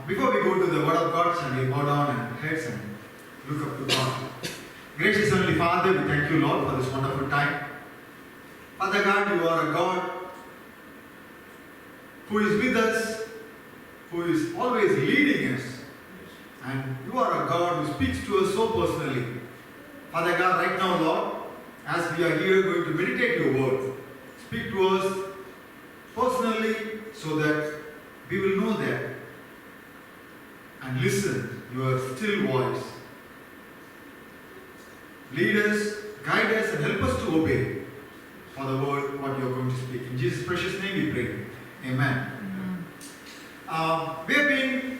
Before we go to the Word of God, shall we bow down and heads and look up to God? Gracious Heavenly Father, we thank you, Lord, for this wonderful time. Father God, you are a God who is with us, who is always leading us. And you are a God who speaks to us so personally. Father God, right now, Lord, as we are here going to meditate your word, speak to us personally so that we will know that and listen your still voice. Lead us, guide us, and help us to obey for the word what you are going to speak. In Jesus' precious name we pray. Amen. We have been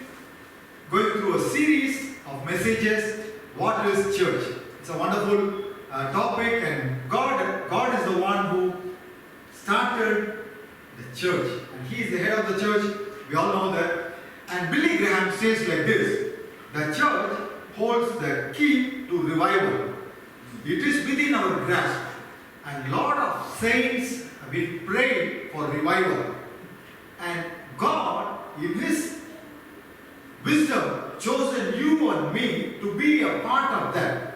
going through a series of messages. What is church? It's a wonderful topic, and God is the one who started the church, and He is the head of the church. We all know that. And Billy Graham says like this: the church holds the key to revival. It is within our grasp, and lot of saints have been praying for revival. And God, in His wisdom, chosen you and me to be a part of that.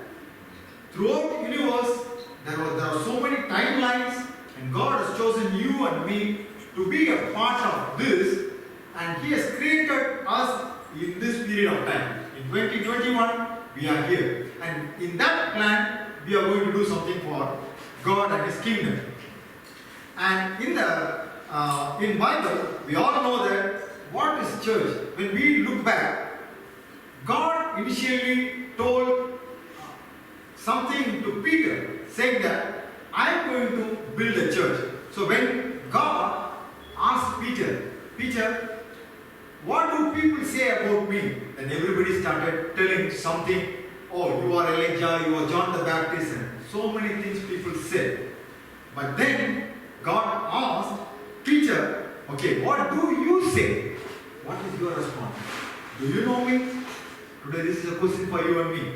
Throughout the universe, there are so many timelines, and God has chosen you and me to be a part of this, and He has created us in this period of time. In 2021, we are here, and in that plan, we are going to do something for God and His kingdom. And in Bible, we all know that what is church. When we look back, God initially told something to Peter, saying that I am going to build a church. So when God asked Peter, what do people say about me? Then everybody started telling something. Oh, you are Elijah, you are John the Baptist, and so many things people said. But then God asked Peter, okay, what do you say? What is your response? Do you know me? Today this is a question for you and me.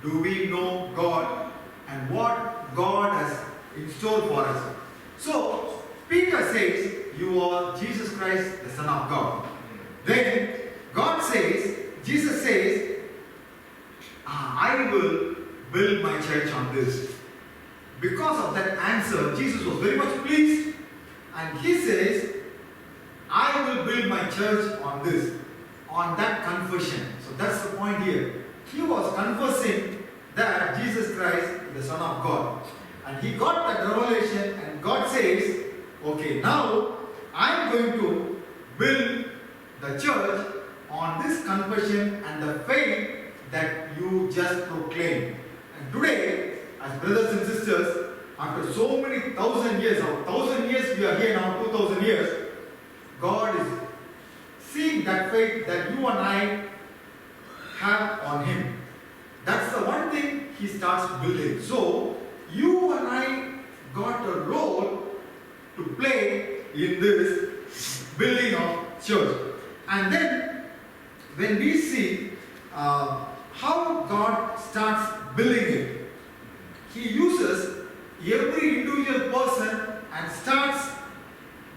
Do we know God and what God has in store for us? So Peter says, you are Jesus Christ, the Son of God. Then Jesus says, I will build my church on this. Because of that answer, Jesus was very much pleased, and He says, I will build my church on this, on that confession. So that's the point here. He was confessing that Jesus Christ is the Son of God. And he got that revelation, and God says, okay, now I am going to build the church on this confession and the faith that you just proclaimed. And today, as brothers and sisters, after so many thousand years, we are here now, 2000 years, God is seeing that faith that you and I have on Him. That's the one thing He starts building. So, you and I got a role to play in this building of church. And then, when we see how God starts building it, He uses every individual person and starts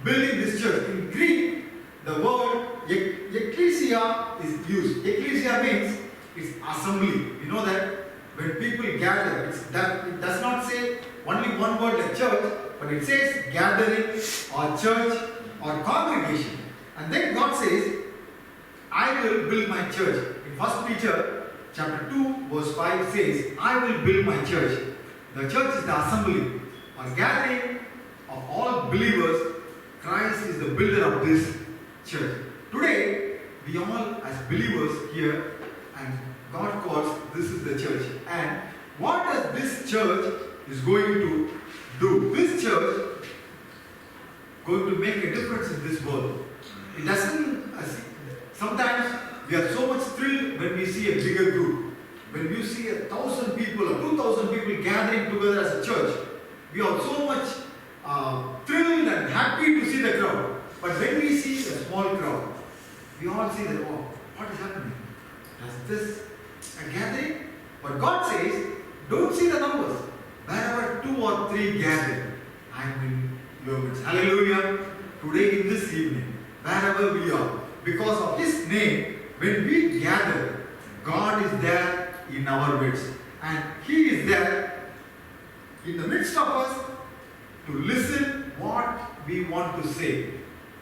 building this church. In Greek, the word ecclesia is used. Ecclesia means it's assembly. You know that when people gather, it does not say only one word like church, but it says gathering or church or congregation. And then God says, I will build my church. In 1 Peter chapter 2 verse 5 says, I will build my church. The church is the assembly or gathering of all believers. Christ is the builder of this church. Today, we all as believers here, and God calls this is the church. And what does this church is going to do? This church going to make a difference in this world. It doesn't, sometimes we are so much thrilled when we see a bigger group. When you see 1,000 people or 2,000 people gathering together as a church, we are so much thrilled and happy to see the crowd. But when we see a small crowd, we all see that, oh, what is happening? Is this a gathering? But God says, don't see the numbers. Wherever 2 or 3 gather, I am in your midst. Hallelujah. Today in this evening, wherever we are, because of His name, when we gather, God is there in our midst. And He is there in the midst of us to listen what we want to say.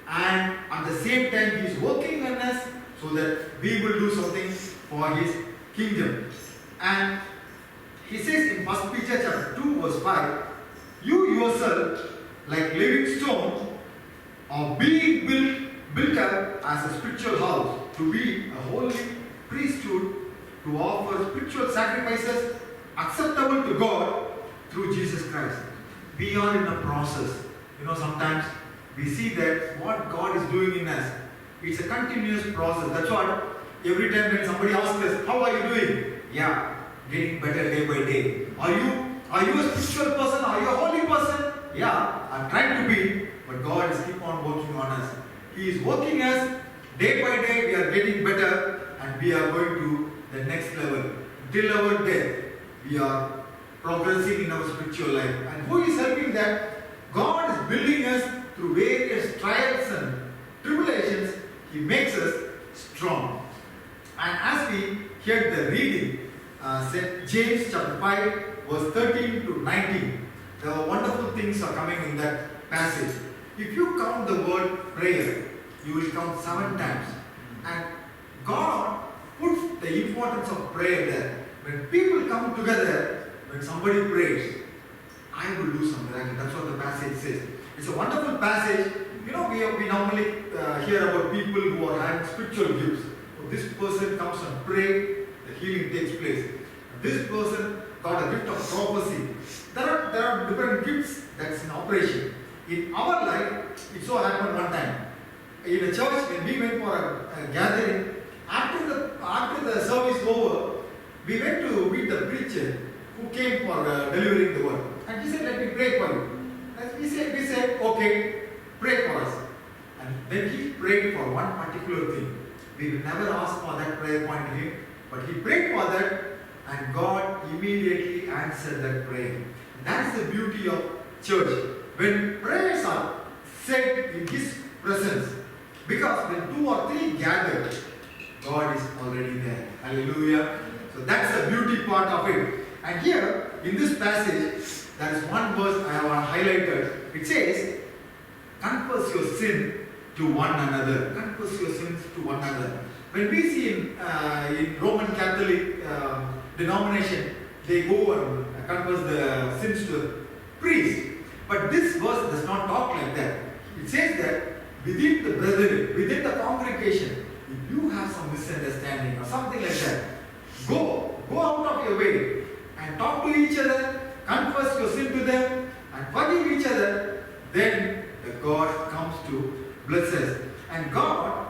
And at the same time, He is working on us so that we will do something for His kingdom. And He says in 1 Peter chapter 2 verse 5, you yourself, like living stones, are being built up as a spiritual house to be a holy priesthood, to offer spiritual sacrifices acceptable to God through Jesus Christ. We are in a process. Sometimes we see that what God is doing in us, it's a continuous process. That's what every time when somebody asks us, how are you doing? Yeah, getting better day by day. Are you a spiritual person? Are you a holy person? Yeah, I'm trying to be, but God is keep on working on us. He is working us day by day. We are getting better, and we are going to the next level. Till our death, we are progressing in our spiritual life. And who is helping that? God is building us through various trials and tribulations. He makes us strong. And as we hear the reading, St. James chapter 5 verse 13 to 19, the wonderful things are coming in that passage. If you count the word prayer, you will count 7 times. And God puts the importance of prayer there. When people come together, when somebody prays, I will do some miracle. That's what the passage says. It's a wonderful passage. We normally hear about people who are having spiritual gifts. So this person comes and prays, the healing takes place. This person got a gift of prophecy. There are different gifts that's in operation. In our life, it so happened one time. In a church, when we went for a gathering, after the service over, we went to meet the preacher who came for delivering the word. And he said, let me pray for you. And we said, okay, pray for us. And then he prayed for one particular thing. We will never ask for that prayer point to him, but he prayed for that, and God immediately answered that prayer. That's the beauty of church. When prayers are said in His presence, because when 2 or 3 gather, God is already there. Hallelujah. So that's the beauty part of it. And here, in this passage, there is one verse I have highlighted. It says, confess your sin to one another. Confess your sins to one another. When we see in Roman Catholic denomination, they go and confess the sins to the priest. But this verse does not talk like that. It says that within the brethren, within the congregation, if you have some misunderstanding or something like that, go out of your way and talk to each other, confess your sin to them, and forgive each other. Then the God comes to bless us. And God,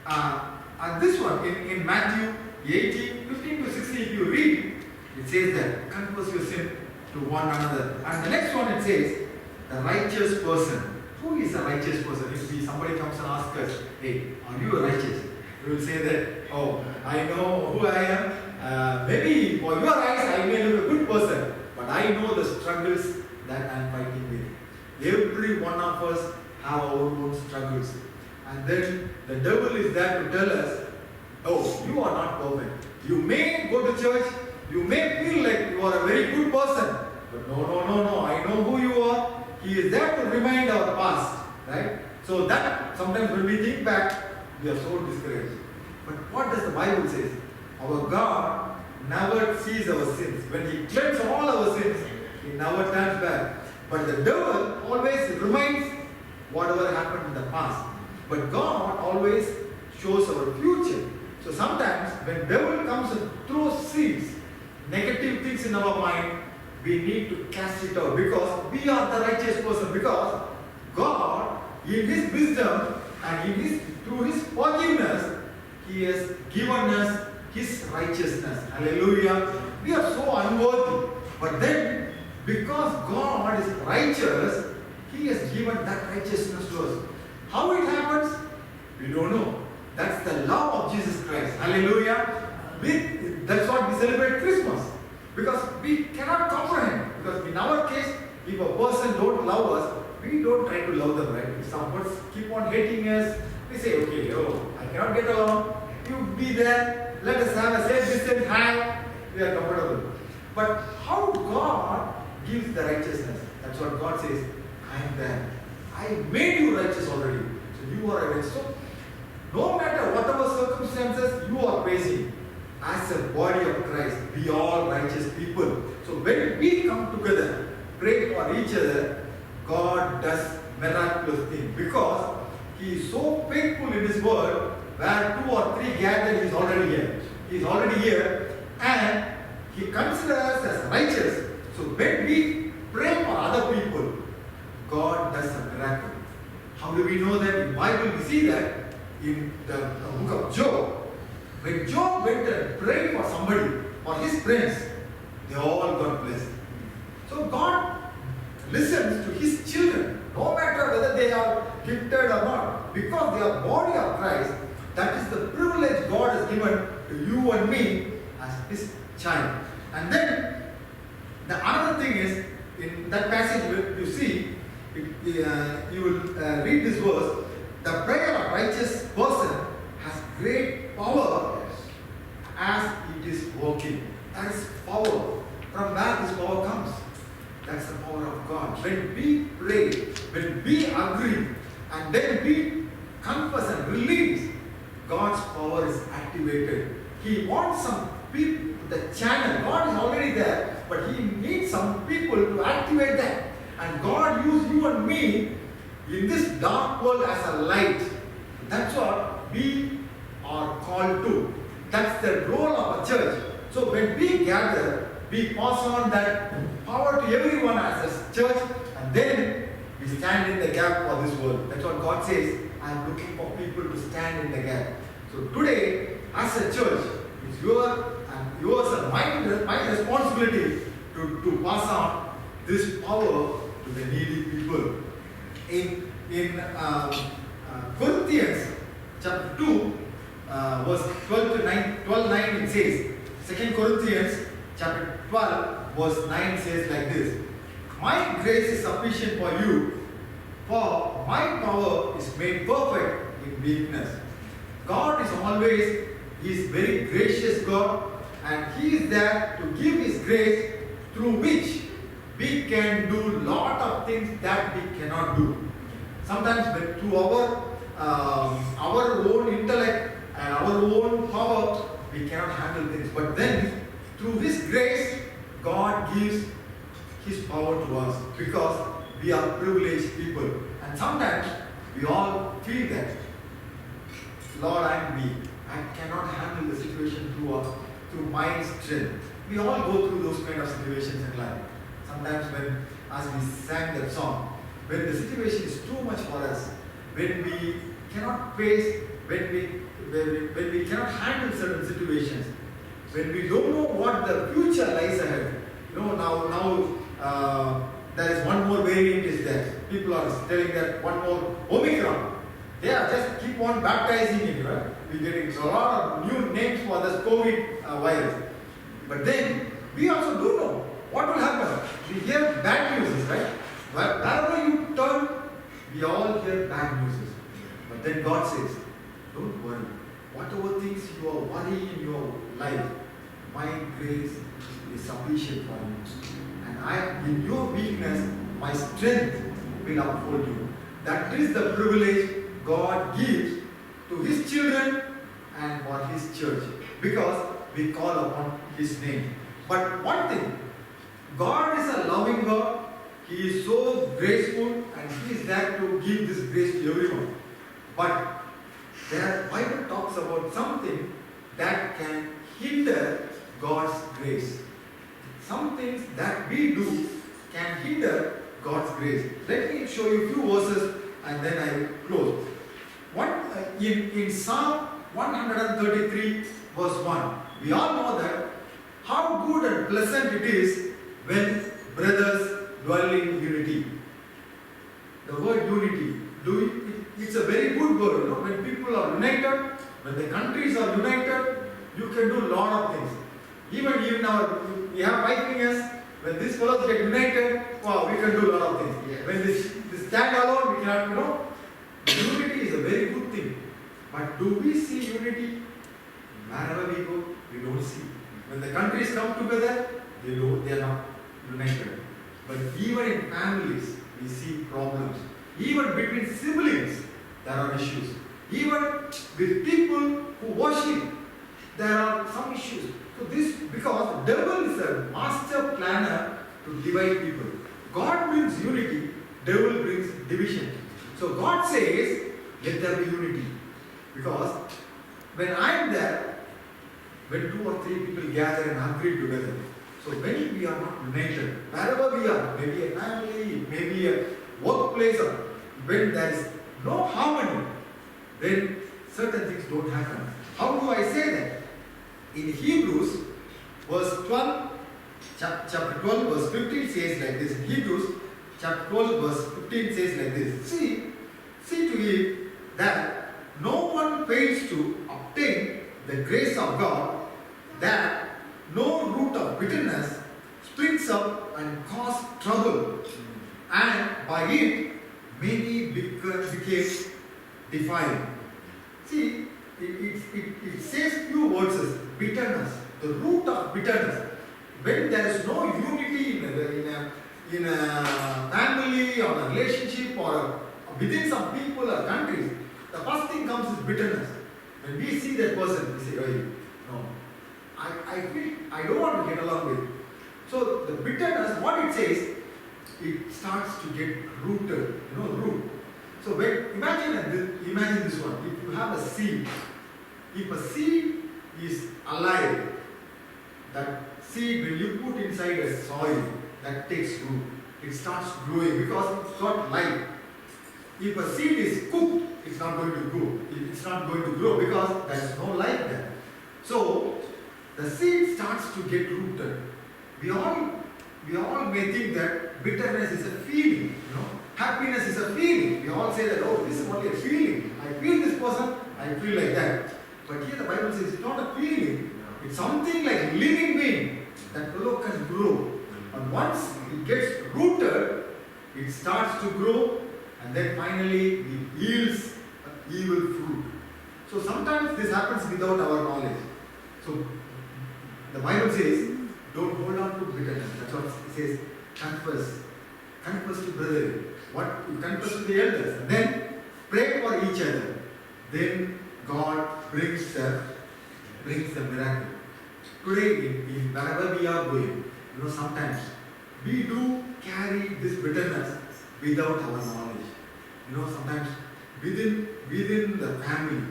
and this one in Matthew 18, 15 to 16, if you read, it says that confess your sin to one another. And the next one it says, the righteous person. Who is a righteous person? If somebody comes and asks us, hey, are you a righteous? We will say that, oh, I know who I am. Maybe for your eyes I may look a good person, but I know the struggles that I am fighting with. Every one of us have our own struggles. And then the devil is there to tell us, oh, you are not perfect. You may go to church, you may feel like you are a very good person, but no, I know who you are. He is there to remind our past, right? So that sometimes when we think back, we are so discouraged. But what does the Bible say? Our God never sees our sins. When He cleanses all our sins, He never turns back. But the devil always reminds whatever happened in the past. But God always shows our future. So sometimes when devil comes and throws seeds, negative things in our mind, we need to cast it out because we are the righteous person. Because God, in His wisdom and through His forgiveness, He has given us His righteousness. Hallelujah. We are so unworthy. But then, because God is righteous, He has given that righteousness to us. How it happens? We don't know. That's the love of Jesus Christ. Hallelujah. That's what we celebrate Christmas. Because we cannot comprehend. Because in our case, if a person don't love us, we don't try to love them, right? If someone keep on hating us, we say, okay, I I cannot get along. You be there. Let us have a safe distance. Hi. We are comfortable. But how God gives the righteousness? That's what God says. I am there. I made you righteous already. So you are righteous. So no matter whatever circumstances you are facing, as a body of Christ, we all righteous people. So when we come together, pray for each other, God does miraculous things because He is so faithful in His word. Where 2 or 3 gather, He is already here. He is already here, and He considers us as righteous. So when we pray for other people, God does a miracle. How do we know that? In the Bible we see that in the book of Job. When Job went and prayed for somebody, for his friends, they all got blessed. So God listens to His children, no matter whether they are gifted or not, because they are body of Christ. That is the privilege God has given to you and me as His child. And then the other thing is, in that passage you see, you will read this verse. The prayer of righteous person has great power as it is working. That is power. From where this power comes? That's the power of God. When we pray, when we agree, and then we confess and release, God's power is activated. He wants some people, the channel. God is already there, but He needs some people to activate that. And God used you and me in this dark world as a light. That's what we are called to. That's the role of a church. So when we gather, we pass on that power to everyone as a church, and then we stand in the gap for this world. That's what God says. I am looking for people to stand in the gap. So today, as a church, it's yours and my responsibility to pass on this power to the needy people. In Corinthians chapter 2, verse 12:9, it says, 2 Corinthians chapter 12, verse 9 says like this: My grace is sufficient for you, for my power is made perfect in weakness. God is always, He is very gracious God, and He is there to give His grace, through which we can do lot of things that we cannot do. Sometimes through our own intellect and our own power, we cannot handle things. But then, through His grace, God gives His power to us because we are privileged people. And sometimes we all feel that, Lord, I am weak. I cannot handle the situation through my strength. We all go through those kind of situations in life. Sometimes when, as we sang that song, when the situation is too much for us, when we cannot face, when we cannot handle certain situations, when we don't know what the future lies ahead. Now there is one more variant is there. People are telling that one more Omicron. They are just keep on baptizing it, right? We're getting a lot of new names for this COVID virus. But then we also do know what will happen. We hear bad news, right? Wherever you turn, we all hear bad news. But then God says, don't worry. Whatever things you are worrying in your life, my grace is sufficient for you. And in your weakness, my strength will uphold you. That is the privilege God gives to His children and for His church, because we call upon His name. But one thing, God is a loving God. He is so graceful, and He is there to give this grace to everyone. But the Bible talks about something that can hinder God's grace. Some things that we do can hinder God's grace. Let me show you a few verses and then I close. In Psalm 133 verse 1, we all know that how good and pleasant it is when brothers dwell in unity. The word unity, it's a very good word. When people are united, when the countries are united, you can do a lot of things. Even we have 5 fingers. When these fellows get united, wow, we can do a lot of things. Yes. When they stand alone, we cannot, unity is a very good thing. But do we see unity? Wherever we go, we don't see. When the countries come together, they are not united. But even in families, we see problems. Even between siblings, there are issues. Even with people who worship, there are some issues. So this, because the devil is a master planner to divide people. God brings unity, devil brings division. So God says, let there be unity. Because when I am there, when 2 or 3 people gather and agree together, so when we are not united, wherever we are, maybe a family, maybe a workplace, or when there is no harmony, then certain things don't happen. How do I say that? In Hebrews, verse 12, chapter 12, verse 15 says like this. In Hebrews, chapter 12, verse 15 says like this. See to it that no one fails to obtain the grace of God, that no root of bitterness springs up and cause trouble, and by it many became defiled. See, it says few words, bitterness, the root of bitterness. When there is no unity in a family or a relationship or within some people or countries, the first thing comes is bitterness. When we see that person, we say, hey, no, I feel I don't want to get along with. So the bitterness, what it says, it starts to get rooted, root. So when imagine this one. If you have a seed, if a seed is alive, that seed when you put inside a soil, that takes root. It starts growing because it's got life. If a seed is cooked, it's not going to grow. It's not going to grow because there is no life there. So the seed starts to get rooted. We all may think that bitterness is a feeling, happiness is a feeling. We all say that, oh, this is only a feeling. I feel this person, I feel like that. But here the Bible says it's not a feeling. It's something like living being. That fellow can grow. And once it gets rooted, it starts to grow, and then finally it yields evil fruit. So sometimes this happens without our knowledge. So the Bible says, don't hold on to bitterness. That's what it says. Confess. Confess to brethren. What you confess to the elders. And then pray for each other. Then God brings the miracle. Today, in wherever we are going, sometimes we do carry this bitterness without our knowledge. Sometimes within the family,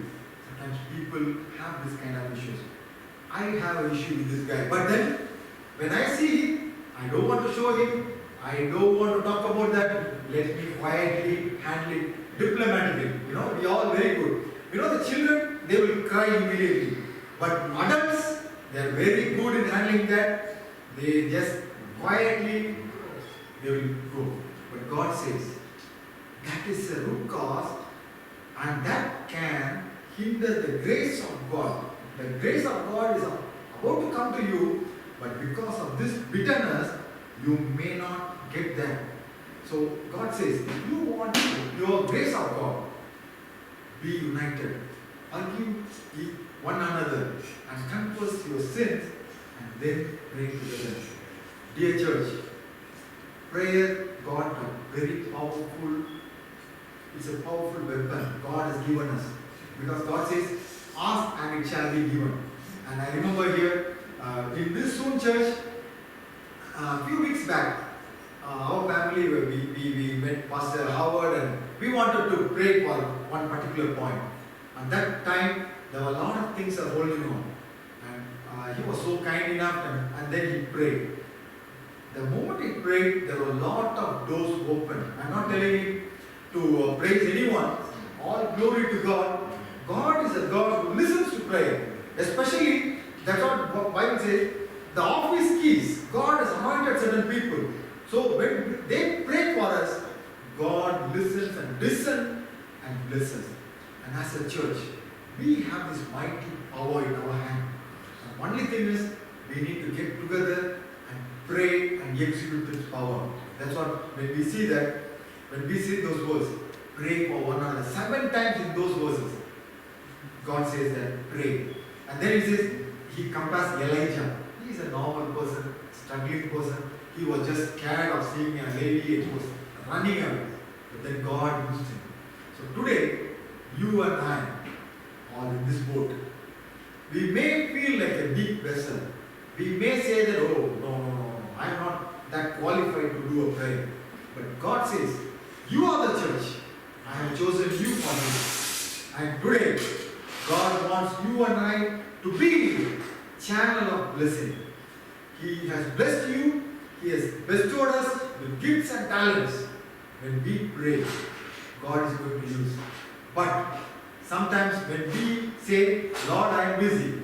sometimes people have this kind of issues. I have an issue with this guy, but then when I see him, I don't want to show him. I don't want to talk about that. Let me quietly handle it diplomatically. We all very good. The children, they will cry immediately. But adults, they are very good in handling that. They just quietly, they will go. But God says, that is a root cause, and that can hinder the grace of God. The grace of God is about to come to you, but because of this bitterness, you may not get that. So God says, if you want your grace of God, be united. Forgive one another and confess your sins, and then pray together. Dear church, prayer, God, very powerful. It's a powerful weapon God has given us. Because God says, ask and it shall be given. And I remember here, in this Soon church, a few weeks back, our family, we met Pastor Howard, and we wanted to pray for one particular point. At that time, there were a lot of things are holding on. And he was so kind enough, and then he prayed. The moment he prayed, there were a lot of doors opened. I'm not telling you to praise anyone. All glory to God. God is a God who listens to prayer. Especially, that's what the Bible says, the office keys. God has anointed certain people. So when they pray for us, God listens and listens and blesses. And as a church, we have this mighty power in our hand. The only thing is, we need to get together and pray and execute this power. That's what, when we see that, when we see those words, pray for one another. 7 times in those verses. God says that pray. And then he says, he compares Elijah. He is a normal person, struggling person. He was just scared of seeing a lady and was running away. But then God used him. So today, you and I are in this boat. We may feel like a deep vessel. We may say that, oh, no, I am not that qualified to do a prayer. But God says, you are the church. I have chosen you for this. And today, God wants you and I to be channel of blessing. He has blessed you. He has bestowed us with gifts and talents. When we pray, God is going to use. But sometimes when we say, Lord, I am busy,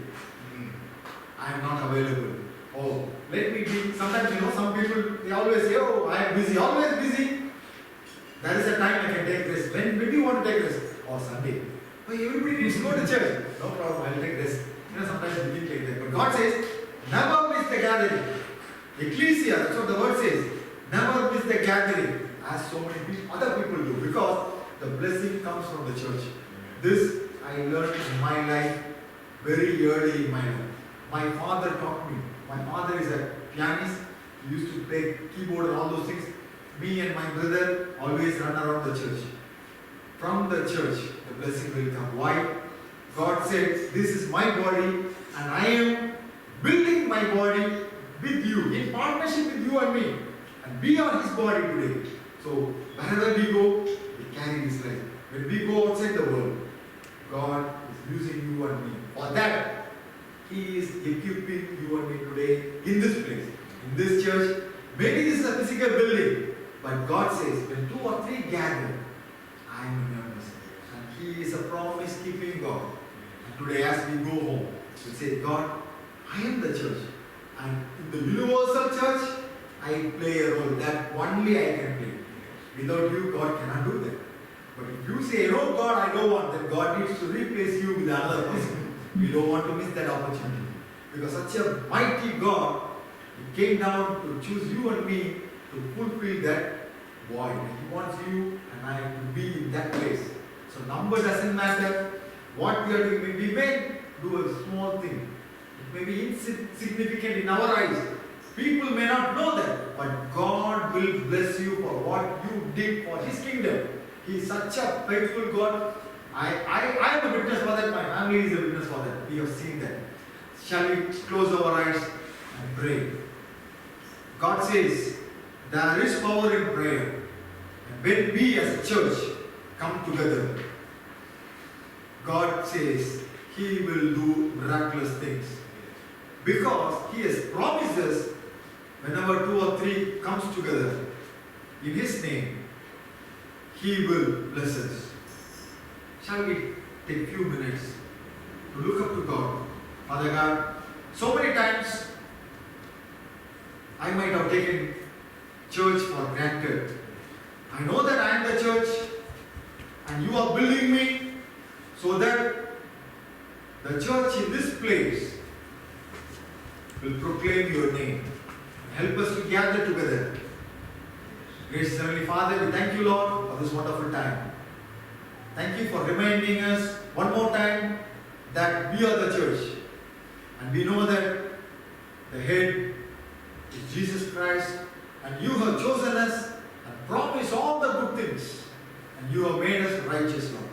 I am not available. Oh, let me be. Sometimes, some people, they always say, oh, I am busy, always busy. That is the time I can take rest. When do you want to take rest? Oh, Sunday. Oh, everybody needs to go to church. No problem, I will take rest. Sometimes we think like that. But God says, never miss the gathering. Ecclesia, that's what the word says. Never miss the gathering. As so many other people do. Because the blessing comes from the church. This I learned in my life very early in my life. My father taught me. My father is a pianist. He used to play keyboard and all those things. Me and my brother always run around the church. From the church, the blessing will come. Why? God said, this is my body and I am building my body with you, in partnership with you and me. And we are his body today. So wherever we go, we carry his life. When we go outside the world, God is using you and me. For that, he is equipping you and me today in this place, in this church. Maybe this is a physical building, but God says, when 2 or 3 gather, I am in your midst. And he is a promise-keeping God. And today as we go home, we say, God, I am the church. And in the universal church, I play a role that only I can play. Without you, God cannot do that. But if you say, no, God, I don't want, then God needs to replace you with another person. We don't want to miss that opportunity. Because such a mighty God, he came down to choose you and me to fulfill that void. He wants you and I to be in that place. So number doesn't matter. What we are doing, we may do a small thing. It may be insignificant in our eyes. People may not know that, but God will bless you for what you did for his kingdom. He is such a faithful God. I am a witness for that. My family is a witness for that. We have seen that. Shall we close our eyes and pray? God says, there is power in prayer. And when we as a church come together, God says he will do miraculous things. Because he has promised us, whenever 2 or 3 comes together in his name, he will bless us. Shall we take a few minutes to look up to God? Father God, so many times I might have taken church for granted. I know that I am the church and you are building me so that the church in this place will proclaim your name. Help us to gather together. Gracious Heavenly Father, we thank you, Lord, for this wonderful time. Thank you for reminding us one more time that we are the church. And we know that the head is Jesus Christ. And you have chosen us and promised all the good things. And you have made us righteous, Lord.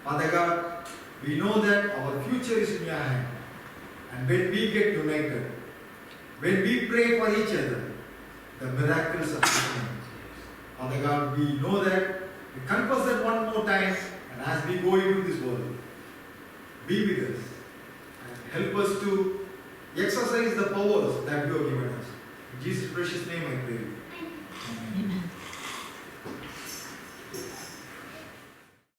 Father God, we know that our future is in your hand. And when we get united, when we pray for each other, the miracles are happening. Father God, we know that. We confess that one more time. And as we go into this world, be with us. And help us to exercise the powers that you have given us. In Jesus' precious name I pray. Amen.